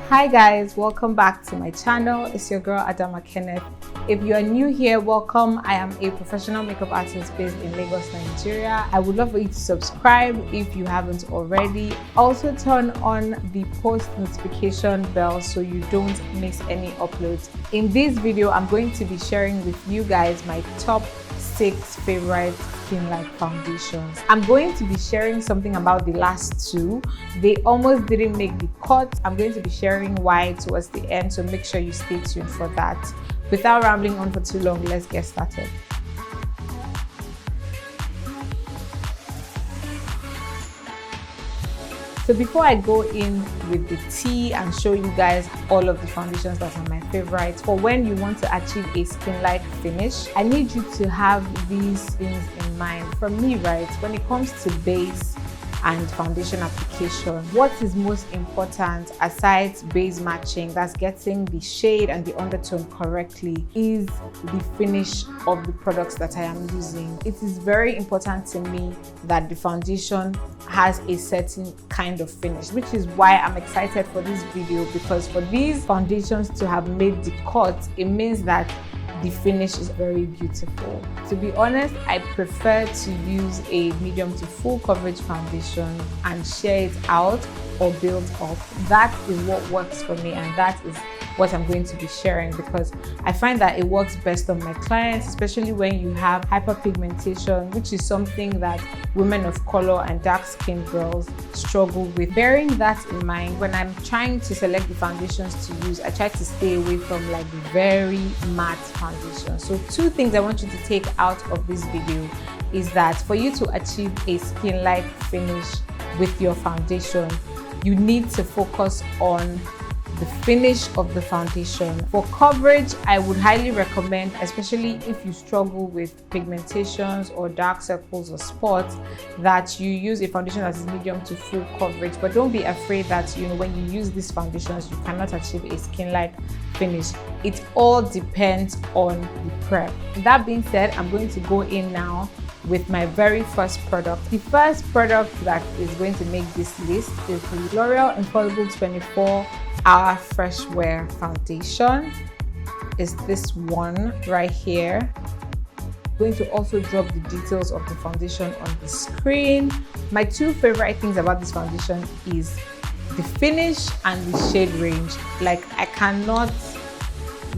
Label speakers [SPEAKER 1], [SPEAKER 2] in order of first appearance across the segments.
[SPEAKER 1] Hi guys, welcome back to my channel. It's your girl Adama Kenneth. If you are new here, welcome. I am a professional makeup artist based in Lagos, Nigeria. I would love for you to subscribe if you haven't already. Also turn on the post notification bell so you don't miss any uploads. In this video, I'm going to be sharing with you guys my top 6 favorite skin-like foundations. I'm going to be sharing something about the last 2. They almost didn't make the cut. I'm going to be sharing why towards the end, so make sure you stay tuned for that. Without rambling on for too long, let's get started. So before I go in with the tea and show you guys all of the foundations that are my favorites, for when you want to achieve a skin-like finish, I need you to have these things in mind. For me, right, when it comes to base and foundation application, what is most important aside base matching, that's getting the shade and the undertone correctly, is the finish of the products that I am using. It is very important to me that the foundation has a certain kind of finish, which is why I'm excited for this video, because for these foundations to have made the cut, it means that the finish is very beautiful. To be honest, I prefer to use a medium to full coverage foundation and share it out or build up. That is what works for me, and that is what I'm going to be sharing, because I find that it works best on my clients, especially when you have hyperpigmentation, which is something that women of color and dark-skinned girls struggle with. Bearing that in mind, when I'm trying to select the foundations to use, I try to stay away from like very matte foundations. So 2 things I want you to take out of this video is that for you to achieve a skin-like finish with your foundation, you need to focus on the finish of the foundation. For coverage, I would highly recommend, especially if you struggle with pigmentations or dark circles or spots, that you use a foundation that is medium to full coverage. But don't be afraid that, when you use these foundations, you cannot achieve a skin-like finish. It all depends on the prep. That being said, I'm going to go in now with my very first product. The first product that is going to make this list is the L'Oreal Infallible 24-Hour Fresh Wear Foundation. Is this one right here. I'm going to also drop the details of the foundation on the screen. My 2 favorite things about this foundation is the finish and the shade range. Like, I cannot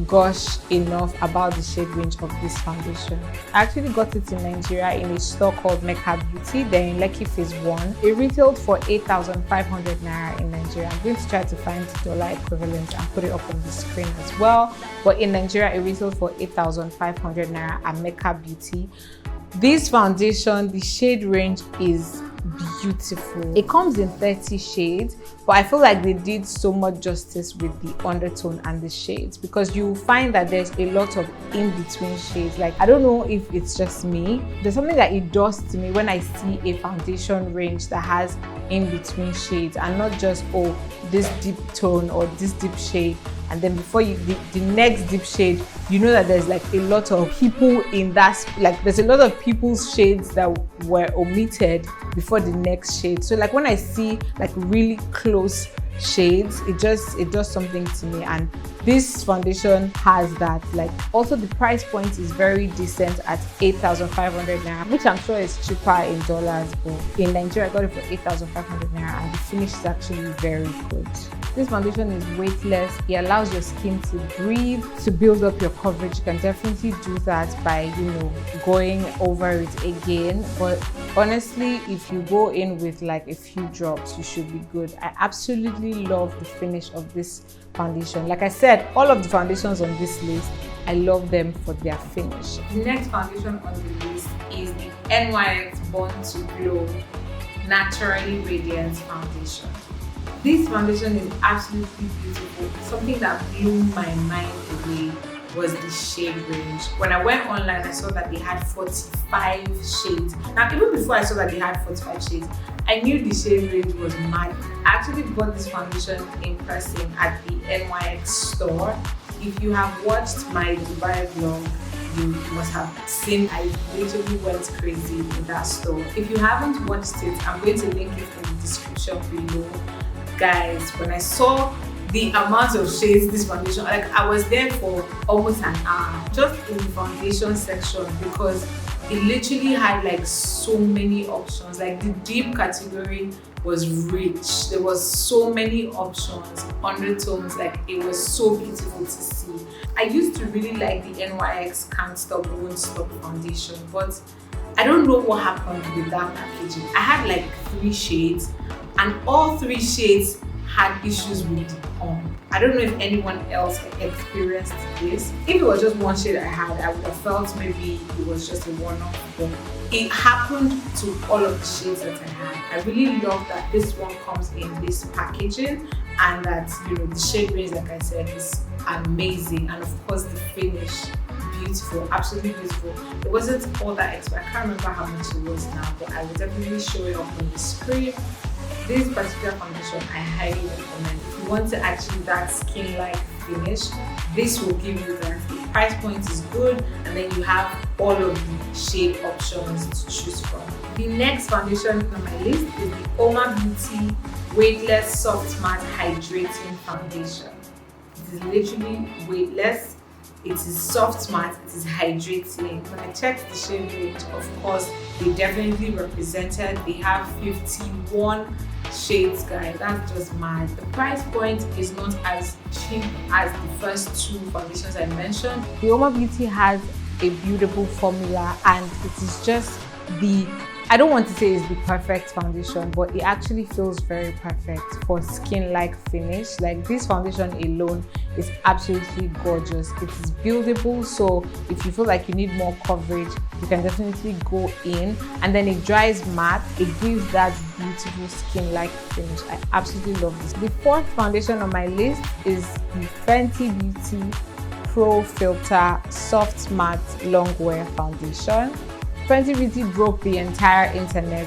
[SPEAKER 1] gush enough about the shade range of this foundation. I actually got it in Nigeria in a store called Mecca Beauty. They're in Lekki Phase 1. It retailed for 8,500 naira in Nigeria. I'm going to try to find the dollar equivalent and put it up on the screen as well. But in Nigeria, it retailed for 8,500 naira at Mecca Beauty. This foundation, the shade range is beautiful. It comes in 30 shades, but I feel like they did so much justice with the undertone and the shades, because you find that there's a lot of in-between shades. Like, I don't know if it's just me, there's something that it does to me when I see a foundation range that has in-between shades and not just, oh, this deep tone or this deep shade, and then before you the next deep shade, that there's like a lot of people in that, like there's a lot of people's shades that were omitted before the next shade. So like when I see like really close shades, it does something to me, and this foundation has that. Like, also the price point is very decent at 8,500 naira, which I'm sure is cheaper in dollars, but in Nigeria I got it for 8,500 naira, and the finish is actually very good. This foundation is weightless. It allows your skin to breathe, to build up your coverage. You can definitely do that by, going over it again. But honestly, if you go in with like a few drops, you should be good. I absolutely love the finish of this foundation. Like I said, all of the foundations on this list, I love them for their finish. The next foundation on the list is the NYX Born to Glow Naturally Radiant Foundation. This foundation is absolutely beautiful. Something that blew my mind away was the shade range. When I went online, I saw that they had 45 shades. Now, even before I saw that they had 45 shades, I knew the shade range was mad. I actually bought this foundation in person at the NYX store. If you have watched my Dubai vlog, you must have seen I literally went crazy in that store. If you haven't watched it, I'm going to link it in the description below. Guys, when I saw the amount of shades this foundation, like I was there for almost an hour just in the foundation section because it literally had like so many options. Like the deep category was rich. There was so many options, undertones, like it was so beautiful to see. I used to really like the NYX Can't Stop Won't Stop foundation, but I don't know what happened with that packaging. I had like 3 shades and all 3 shades had issues with the pump. I don't know if anyone else experienced this. If it was just one shade I had, I would have felt maybe it was just a one-off, but it happened to all of the shades that I had. I really love that this one comes in this packaging and that, you know, the shade range, like I said, is amazing, and of course the finish, beautiful, absolutely beautiful. It wasn't all that expensive. I can't remember how much it was now, but I will definitely show it up on the screen. This particular foundation I highly recommend. If you want to achieve that skin-like finish, this will give you that. The price point is good, and then you have all of the shade options to choose from. The next foundation on my list is the Oma Beauty Weightless Soft Matte Hydrating Foundation. It is literally weightless. It is soft matte, it is hydrating. When I checked the shade range, of course, they definitely represented. They have 51 shades, guys. That's just mad. The price point is not as cheap as the first 2 foundations I mentioned. The Oma Beauty has a beautiful formula, and it is just I don't want to say it's the perfect foundation, but it actually feels very perfect for skin-like finish. Like this foundation alone is absolutely gorgeous. It is buildable, so if you feel like you need more coverage, you can definitely go in, and then it dries matte. It gives that beautiful skin-like finish. I absolutely love this. The 4th foundation on my list is the Fenty Beauty Pro Filter Soft Matte Long Wear Foundation. Fenty Beauty broke the entire internet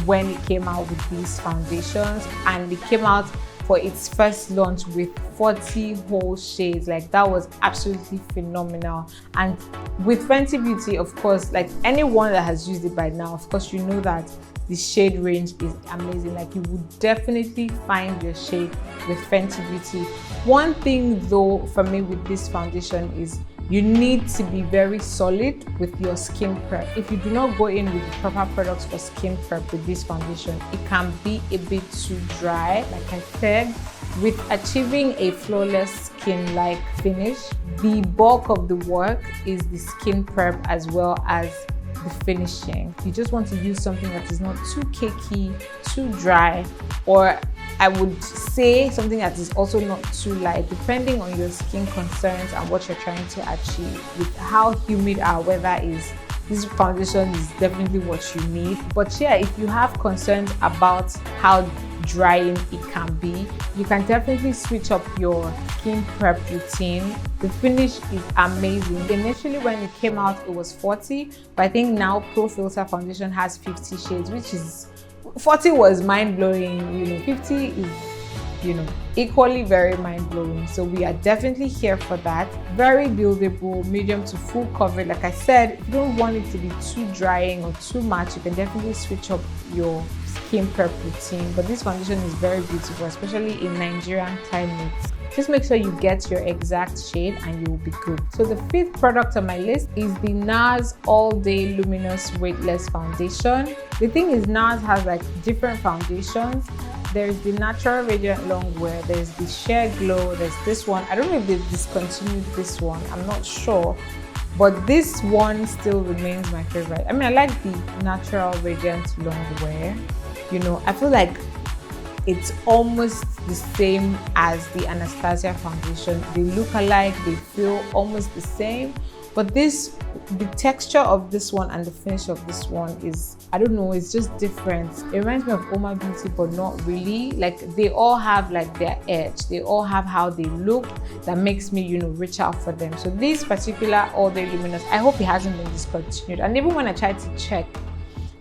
[SPEAKER 1] when it came out with these foundations, and it came out for its first launch with 40 whole shades. Like that was absolutely phenomenal. And with Fenty Beauty, of course, like anyone that has used it by now, of course you know that the shade range is amazing. Like you would definitely find your shade with Fenty Beauty. One thing though for me with this foundation is you need to be very solid with your skin prep. If you do not go in with the proper products for skin prep with this foundation, it can be a bit too dry. Like I said, with achieving a flawless skin-like finish, the bulk of the work is the skin prep as well as the finishing. You just want to use something that is not too cakey, too dry, or I would say something that is also not too light, depending on your skin concerns and what you're trying to achieve. With how humid our weather is, this foundation is definitely what you need. But yeah, if you have concerns about how drying it can be, you can definitely switch up your skin prep routine. The finish is amazing. Initially when it came out it was 40, but I think now Pro Filter foundation has 50 shades, which is 40 was mind-blowing, you know, 50 is, you know, equally very mind-blowing. So we are definitely here for that. Very buildable, medium to full coverage. Like I said, if you don't want it to be too drying or too much, you can definitely switch up your skin prep routine. But this foundation is very beautiful, especially in Nigerian climates. Just make sure you get your exact shade and you will be good. So the 5th product on my list is the NARS All Day Luminous Weightless Foundation. The thing is, NARS has like different foundations. There's the Natural Radiant Long Wear, there's the Sheer Glow, there's this one. I don't know if they've discontinued this one, I'm not sure. But this one still remains my favorite. I mean, I like the Natural Radiant Long Wear. You know, I feel like it's almost the same as the Anastasia foundation. They look alike, they feel almost the same, but the texture of this one and the finish of this one is, I don't know, it's just different. It reminds me of Oma Beauty, but not really. Like they all have like their edge, they all have how they look that makes me, you know, reach out for them. So this particular All Day Luminous, I hope it hasn't been discontinued. And even when I tried to check,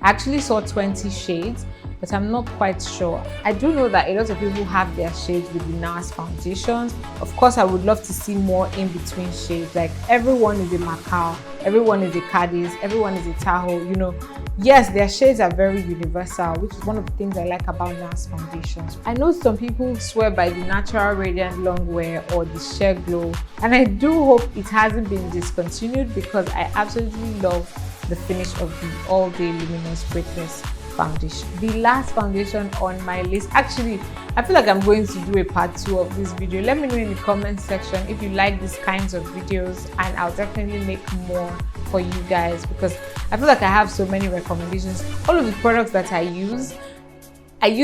[SPEAKER 1] I actually saw 20 shades, but I'm not quite sure. I do know that a lot of people have their shades with the NARS foundations. Of course, I would love to see more in between shades. Like everyone is a Macau, everyone is a Cadiz, everyone is a Tahoe, you know. Yes, their shades are very universal, which is one of the things I like about NARS foundations. I know some people swear by the Natural Radiant Long Wear or the Sheer Glow, and I do hope it hasn't been discontinued because I absolutely love the finish of the All Day Luminous Greatness foundation. The last foundation on my list, actually, I feel like I'm going to do a part 2 of this video. Let me know in the comment section if you like these kinds of videos, and I'll definitely make more for you guys because I feel like I have so many recommendations. All of the products that I use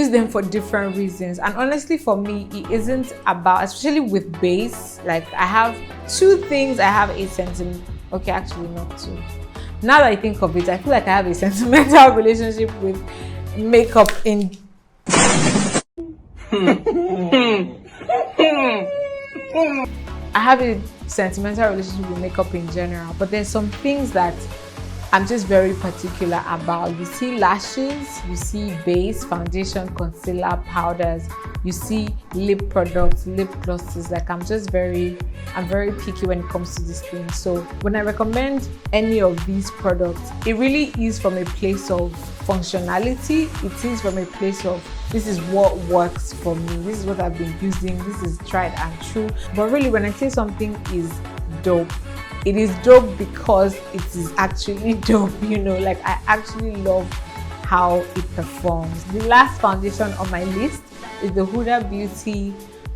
[SPEAKER 1] them for different reasons, and honestly for me it isn't about, especially with base, like I have 2 things. I have a sentiment, okay, actually not 2. Now that I think of it, I feel like I have a sentimental relationship with makeup in I have a sentimental relationship with makeup in general, but there's some things that I'm just very particular about. You see lashes, you see base, foundation, concealer, powders, you see lip products, lip glosses. Like I'm very picky when it comes to these things. So when I recommend any of these products, it really is from a place of functionality. It is from a place of, this is what works for me, this is what I've been using, this is tried and true. But really, when I say something is dope, it is dope because it is actually dope, you know, like I actually love how it performs. The last foundation on my list is the Huda Beauty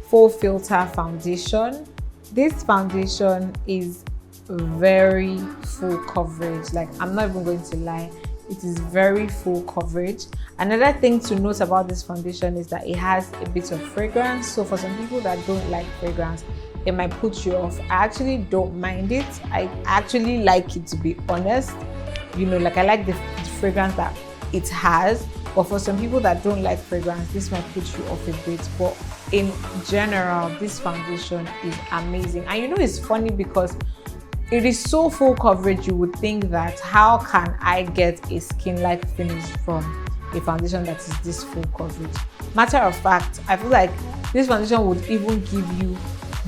[SPEAKER 1] Full Filter Foundation. This foundation is very full coverage. Like I'm not even going to lie, it is very full coverage. Another thing to note about this foundation is that it has a bit of fragrance. So for some people that don't like fragrance, it might put you off. I actually don't mind it. I actually like it, to be honest. You know, like I like the fragrance that it has. But for some people that don't like fragrance, this might put you off a bit. But in general, this foundation is amazing. And you know, it's funny because it is so full coverage, you would think that how can I get a skin-like finish from a foundation that is this full coverage? Matter of fact, I feel like this foundation would even give you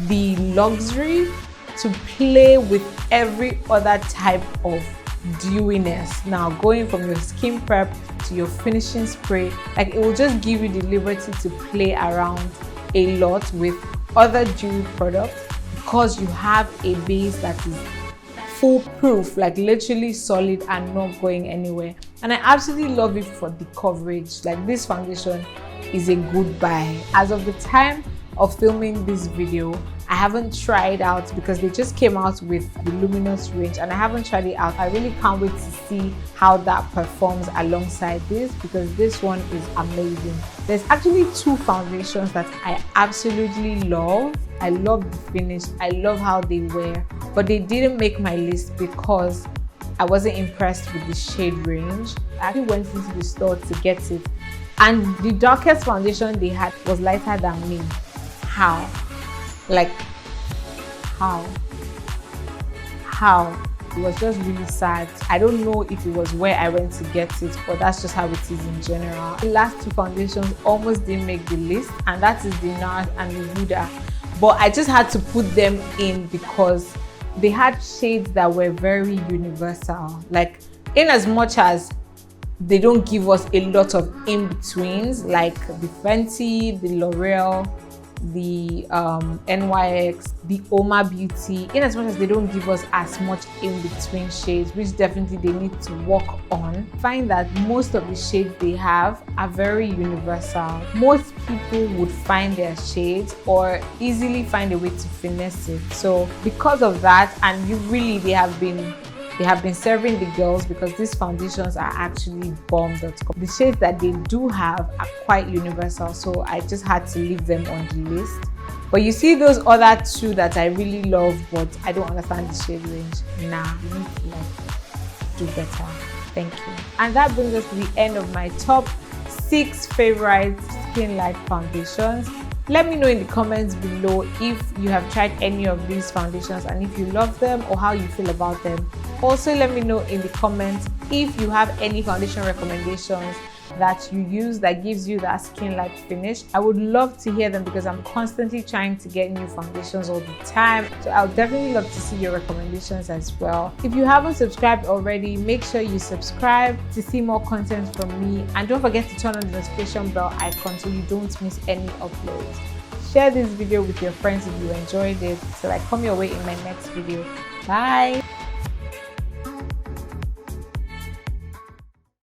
[SPEAKER 1] the luxury to play with every other type of dewiness. Now, going from your skin prep to your finishing spray, like it will just give you the liberty to play around a lot with other dewy products because you have a base that is foolproof, like literally solid and not going anywhere. And I absolutely love it for the coverage. Like this foundation is a good buy. As of the time of filming this video, I haven't tried out because they just came out with the luminous range and I haven't tried it out. I really can't wait to see how that performs alongside this because this one is amazing. There's actually 2 foundations that I absolutely love. I love the finish, I love how they wear, but they didn't make my list because I wasn't impressed with the shade range. I actually went into the store to get it and the darkest foundation they had was lighter than me. How? Like, how? It was just really sad. I don't know if it was where I went to get it, but that's just how it is in general. The last 2 foundations almost didn't make the list, and that is the NARS and the Huda. But I just had to put them in because they had shades that were very universal. Like, in as much as they don't give us a lot of in-betweens, like the Fenty, the L'Oreal, the NYX, the Oma Beauty, in as much as they don't give us as much in between shades, which definitely they need to work on. Find that most of the shades they have are very universal. Most people would find their shades or easily find a way to finesse it. So because of that, and they have been serving the girls because these foundations are actually bomb.com. The shades that they do have are quite universal, so I just had to leave them on the list. But you see those other 2 that I really love, but I don't understand the shade range. Nah, you need to like do better. Thank you. And that brings us to the end of my top 6 favorite skin light foundations. Let me know in the comments below if you have tried any of these foundations and if you love them or how you feel about them. Also, let me know in the comments if you have any foundation recommendations that you use that gives you that skin-like finish. I would love to hear them because I'm constantly trying to get new foundations all the time. So I'll definitely love to see your recommendations as well. If you haven't subscribed already, make sure you subscribe to see more content from me. And don't forget to turn on the notification bell icon so you don't miss any uploads. Share this video with your friends if you enjoyed it till I come your way in my next video. Bye.